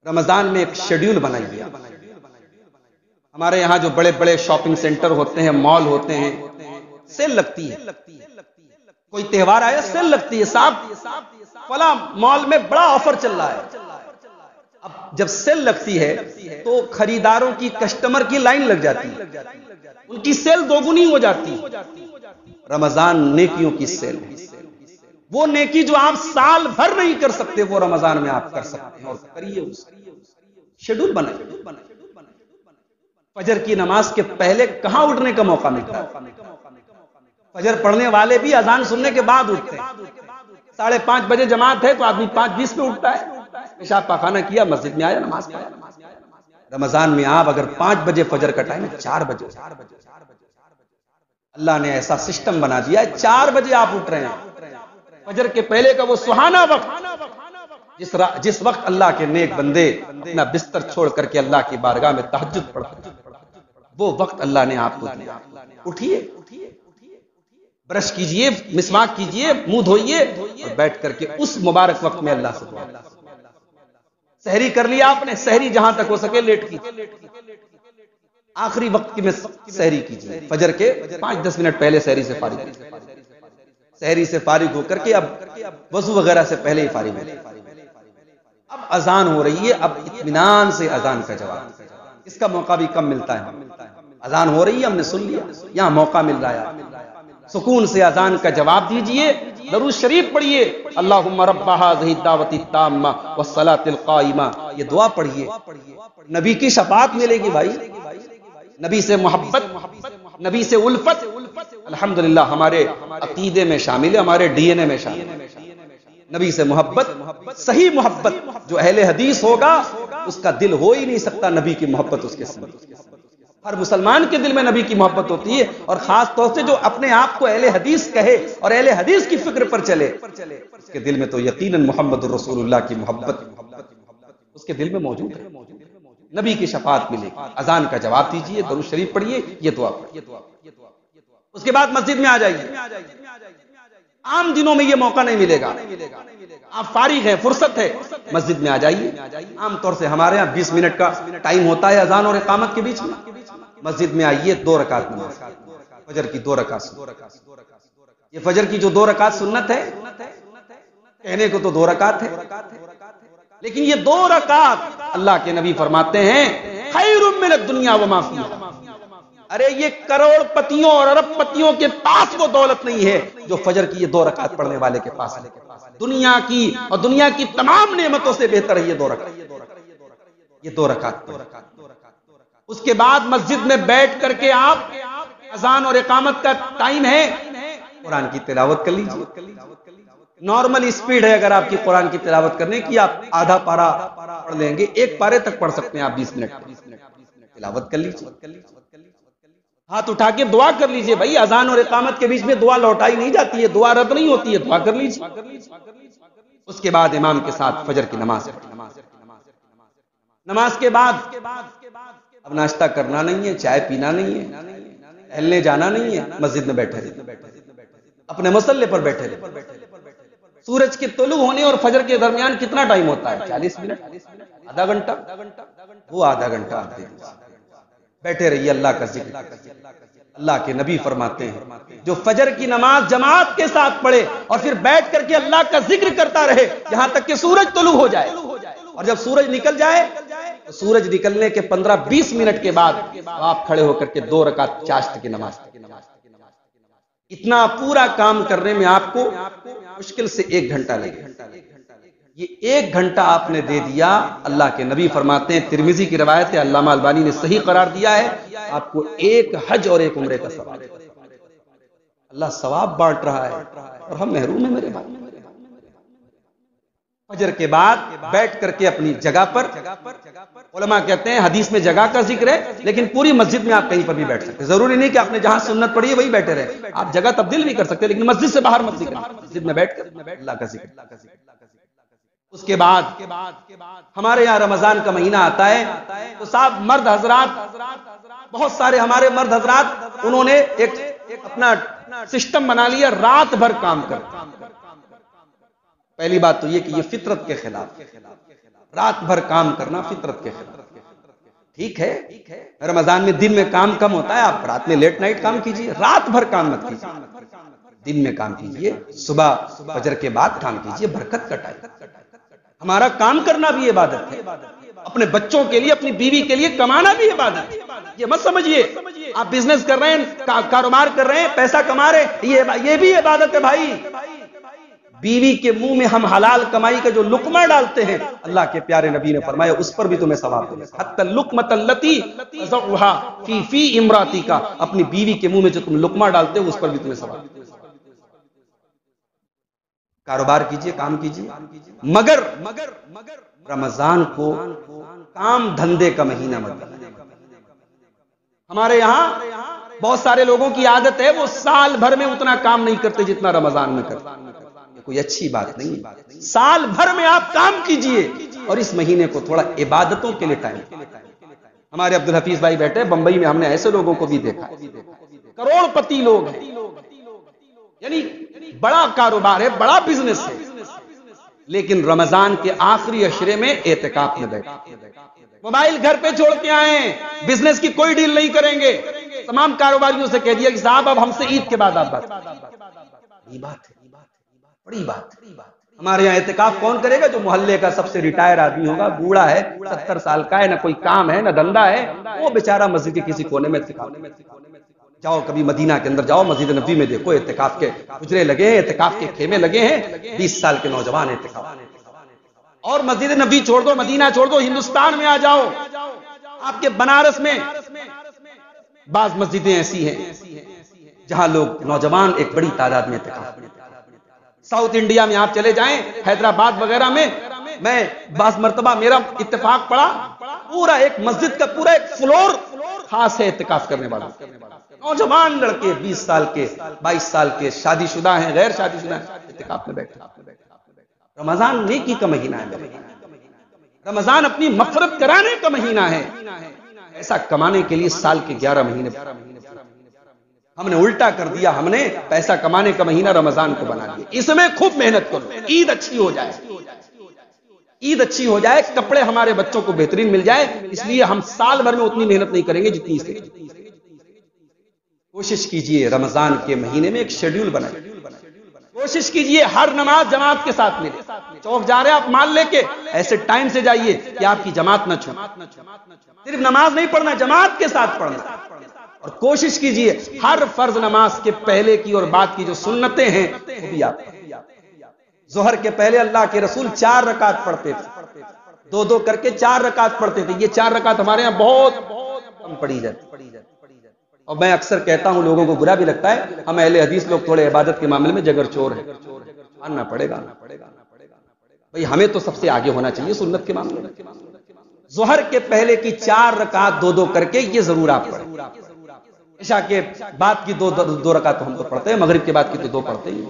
رمضان میں ایک شیڈیول بنائی گیا. ہمارے یہاں جو بڑے بڑے شاپنگ سینٹر ہوتے ہیں، مال ہوتے ہیں، سیل لگتی ہے. کوئی تہوار آیا سیل لگتی ہے، صاحب فلاں مال میں بڑا آفر چل رہا ہے. اب جب سیل لگتی ہے تو خریداروں کی، کسٹمر کی لائن لگ جاتی ہے، ان کی سیل دوگنی ہو جاتی ہے. رمضان نیکیوں کی سیل ہے. وہ نیکی جو آپ سال بھر نہیں کر سکتے وہ رمضان میں آپ کر سکتے ہیں، اور کریے. اس شیڈول بنائیے. فجر کی نماز کے پہلے کہاں اٹھنے کا موقع ملتا ہے؟ فجر پڑھنے والے بھی اذان سننے کے بعد اٹھتے ہیں. 5:30 بجے جماعت ہے تو آدمی 5:20 پہ اٹھتا ہے، پیشاب پاخانہ کیا، مسجد میں آیا، نماز پڑھا. رمضان میں آپ اگر 5 بجے فجر کا ٹائم ہے، 4 بجے، اللہ نے ایسا سسٹم بنا دیا ہے 4 بجے آپ اٹھ رہے ہیں. فجر کے پہلے کا وہ سہانا وقت، جس وقت اللہ کے نیک بندے اپنا بستر چھوڑ کر کے اللہ کی بارگاہ میں تہجد پڑھتے ہیں، وہ وقت اللہ نے آپ کو دیا. اٹھیے، برش کیجئے، مسواک کیجئے، منہ دھوئیے اور بیٹھ کر کے اس مبارک وقت میں اللہ سے دعا. سحری کر لیا آپ نے، سحری جہاں تک ہو سکے لیٹ کی. آخری وقت کی میں سحری کیجئے، فجر کے 5-10 منٹ پہلے سحری سے فارغ کیجئے. سحری سے فارغ ہو کر کے اب وضو وغیرہ سے پہلے ہی فارغ ہو. اب اذان ہو رہی ہے، اب اطمینان سے اذان کا جواب. اس کا موقع بھی کم ملتا ہے. اذان ہو رہی ہے، ہم نے سن لیا، یہاں موقع مل رہا ہے. سکون سے اذان کا جواب دیجئے، درود شریف پڑھیے، اللہم رب ھذہ الدعوۃ التامہ والصلاۃ القائمہ. یہ دعا پڑھیے، نبی کی شفاعت ملے گی بھائی. نبی سے محبت، نبی سے الفت الحمدللہ ہمارے عقیدے میں شامل ہے، ہمارے ڈی این اے میں شامل ہے. نبی سے محبت، صحیح محبت. جو اہل حدیث ہوگا اس کا دل ہو ہی نہیں سکتا نبی کی محبت اس کے ساتھ. ہر مسلمان کے دل میں نبی کی محبت ہوتی ہے، اور خاص طور سے جو اپنے آپ کو اہل حدیث کہے اور اہل حدیث کی فکر پر چلے، اس کے دل میں تو یقیناً محمد الرسول اللہ کی محبت اس کے دل میں موجود ہے. نبی کی شفاعت ملے گی. اذان کا جواب دیجئے، درود شریف پڑھیے، یہ دعا پڑھیے. اس کے بعد مسجد میں آ جائیے. عام دنوں میں یہ موقع نہیں ملے گا. آپ فارغ ہیں، فرصت ہے، مسجد میں آ جائیے. عام طور سے ہمارے ہاں 20 منٹ کا ٹائم ہوتا ہے اذان اور اقامت کے بیچ میں. مسجد میں آئیے، 2 رکعت نماز، فجر کی 2 رکعت. یہ فجر کی جو 2 رکعت سنت ہے، کہنے کو تو 2 رکعت ہے، لیکن یہ 2 رکعت اللہ کے نبی فرماتے ہیں خیر من الدنیا وما فیہا. ارے یہ کروڑ پتیوں اور ارب پتیوں کے پاس وہ دولت نہیں ہے جو فجر کی یہ 2 رکعت پڑھنے والے کے پاس ہے. دنیا کی اور دنیا کی تمام نعمتوں سے بہتر ہے یہ 2 رکعت. یہ 2 رکعت. اس کے بعد مسجد میں بیٹھ کر کے آپ، اذان اور اقامت کا ٹائم ہے، قرآن کی تلاوت کر لیجیے. نارمل اسپیڈ ہے اگر آپ کی قرآن کی تلاوت کرنے کی، آپ آدھا پارا پڑھ لیں گے، 1 پارے تک پڑھ سکتے ہیں آپ 20 منٹ تلاوت کر لیجیے. ہاتھ اٹھا کے دعا کر لیجئے. بھائی اذان اور اقامت کے بیچ میں دعا لوٹائی نہیں جاتی ہے، دعا رد نہیں ہوتی ہے، دعا کر لیجئے. اس کے بعد امام کے ساتھ فجر کی نماز. نماز کے بعد اب ناشتہ کرنا نہیں ہے، چائے پینا نہیں ہے، ٹہلنے جانا نہیں ہے، مسجد میں بیٹھے رہے، اپنے مصلی پر بیٹھے رہے. سورج کے طلوع ہونے اور فجر کے درمیان کتنا ٹائم ہوتا ہے؟ 40 منٹ، آدھا گھنٹہ. وہ آدھا گھنٹہ آپ بیٹھے رہیے، اللہ کا ذکر. اللہ کے نبی فرماتے ہیں جو فجر کی نماز جماعت کے ساتھ پڑھے اور پھر بیٹھ کر کے اللہ کا ذکر کرتا رہے یہاں تک کہ سورج طلوع ہو جائے، اور جب سورج نکل جائے تو سورج نکلنے کے 15-20 منٹ کے بعد آپ کھڑے ہو کر کے 2 رکعت چاشت کی نماز. اتنا پورا کام کرنے میں آپ کو مشکل سے 1 گھنٹہ لگے. یہ 1 گھنٹہ آپ نے دے دیا. اللہ کے نبی فرماتے ہیں، ترمذی کی روایت ہے، علامہ البانی نے صحیح قرار دیا ہے، آپ کو 1 حج اور 1 عمرے کا ثواب. اللہ ثواب بانٹ رہا ہے اور ہم محروم ہیں میرے بھائی. فجر کے بعد بیٹھ کر کے اپنی جگہ پر، علماء کہتے ہیں حدیث میں جگہ کا ذکر ہے لیکن پوری مسجد میں آپ کہیں پر بھی بیٹھ سکتے. ضروری نہیں کہ آپ نے جہاں سنت پڑھی ہے وہی بیٹھے رہے، آپ جگہ تبدیل بھی کر سکتے، لیکن مسجد سے باہر مت ذکر، مسجد میں بیٹھ کر اللہ کا ذکر. اس کے بعد ہمارے یہاں رمضان کا مہینہ آتا ہے تو صاحب مرد حضرات، بہت سارے ہمارے مرد حضرات، انہوں نے ایک اپنا سسٹم بنا لیا، رات بھر کام کر. پہلی بات تو یہ کہ یہ فطرت کے خلاف. رات بھر کام کرنا فطرت کے خلاف. ٹھیک ہے رمضان میں دن میں کام کم ہوتا ہے، آپ رات میں لیٹ نائٹ کام کیجئے، رات بھر کام مت کیجئے، دن میں کام کیجئے، صبح فجر کے بعد کام کیجئے، برکت کا ٹائم. ہمارا کام کرنا بھی عبادت ہے، اپنے بچوں کے لیے اپنی بیوی کے لیے کمانا بھی عبادت ہے. یہ مت سمجھیے آپ بزنس کر رہے ہیں، کاروبار کر رہے ہیں، پیسہ کما رہے ہیں، یہ بھی عبادت ہے بھائی. بیوی کے منہ میں ہم حلال کمائی کا جو لقمہ ڈالتے ہیں، اللہ کے پیارے نبی نے فرمایا اس پر بھی تمہیں ثواب دے گا. حتی اللقمۃ التی تضعها فی امراتک، اپنی بیوی کے منہ میں جو تم لقمہ ڈالتے ہو اس پر بھی تمہیں ثواب دے گا. کاروبار کیجئے، کام کیجئے، مگر رمضان کو کام دھندے کا مہینہ مت بنائیے. ہمارے یہاں بہت سارے لوگوں کی عادت ہے وہ سال بھر میں اتنا کام نہیں کرتے جتنا رمضان میں کرتے. کوئی اچھی بات نہیں. سال بھر میں آپ کام کیجئے اور اس مہینے کو تھوڑا عبادتوں کے لیے ٹائم. ہمارے عبدالحفیظ بھائی بیٹھے بمبئی میں، ہم نے ایسے لوگوں کو بھی دیکھا، کروڑ پتی لوگ ہیں، یعنی بڑا کاروبار ہے، بڑا بزنس ہے، لیکن رمضان کے آخری عشرے میں اعتکاف میں بیٹھے، موبائل گھر پہ چھوڑ کے آئے، بزنس کی کوئی ڈیل نہیں کریں گے. تمام کاروباریوں سے کہہ دیا کہ صاحب اب ہم سے عید کے بعد آپ بات. یہ بات ہے، بڑی بات. ہمارے یہاں اعتکاف کون کرے گا؟ جو محلے کا سب سے ریٹائر آدمی ہوگا، بوڑھا ہے، 70 سال کا ہے، نہ کوئی کام ہے نہ دھندا ہے، وہ بیچارہ مسجد کے کسی کونے میں اعتکاف. جاؤ کبھی مدینہ کے اندر جاؤ، مسجد نبوی میں دیکھو اعتکاف کے حجرے لگے ہیں، اعتکاف کے خیمے لگے ہیں، 20 سال کے نوجوان اعتکاف. اور مسجد نبوی چھوڑ دو، مدینہ چھوڑ دو، ہندوستان میں آ جاؤ، آپ کے بنارس میں بعض مسجدیں ایسی ہیں جہاں لوگ نوجوان ایک بڑی تعداد میں اعتکاف. ساؤتھ انڈیا میں آپ چلے جائیں، حیدرآباد وغیرہ میں، میں بعض مرتبہ میرا اتفاق پڑا، پورا ایک مسجد کا پورا ایک فلور خاص ہے اعتکاف کرنے والا. نوجوان لڑکے 20 سال کے، 22 سال کے، شادی شدہ ہیں، غیر شادی شدہ ہیں، اعتکاف میں بیٹھے. رمضان نیکی کا مہینہ ہے، رمضان اپنی مغفرت کرانے کا مہینہ ہے. ایسا کمانے کے لیے سال کے 11 مہینے ہم نے الٹا کر دیا. ہم نے پیسہ کمانے کا مہینہ رمضان کو بنا دیا. اس میں خوب محنت کرو، عید اچھی ہو جائے، عید اچھی ہو جائے، کپڑے ہمارے بچوں کو بہترین مل جائے. اس لیے ہم سال بھر میں اتنی محنت نہیں کریں گے جتنی سے. کوشش کیجئے رمضان کے مہینے میں ایک شیڈیول بنائیں. کوشش کیجئے ہر نماز جماعت کے ساتھ ملے. چوک جا رہے ہیں آپ مال لے کے، ایسے ٹائم سے جائیے کہ آپ کی جماعت نہ چھوٹے. صرف نماز نہیں پڑھنا، جماعت کے ساتھ پڑھنا. اور کوشش کیجئے ہر فرض نماز کے پہلے کی اور بعد کی جو سنتیں ہیں وہ بھی آپ. ظہر کے پہلے اللہ کے رسول 4 رکعت پڑھتے تھے، 2 کر کے 4 رکعت پڑھتے تھے. یہ 4 رکعت ہمارے یہاں بہت کم پڑھی جاتی. اور میں اکثر کہتا ہوں، لوگوں کو برا بھی لگتا ہے، ہم اہل حدیث لوگ تھوڑے عبادت کے معاملے میں جگر چور ہیں. ماننا پڑے گا بھئی، ہمیں تو سب سے آگے ہونا چاہیے سنت کے معاملے میں. ظہر کے پہلے کی 4 رکعت 2 کر کے یہ ضرور آپ پڑھیں. عشاء کے بعد کی 2 رکعت ہم تو پڑھتے ہیں، مغرب کے بعد کی تو 2 پڑھتے ہیں.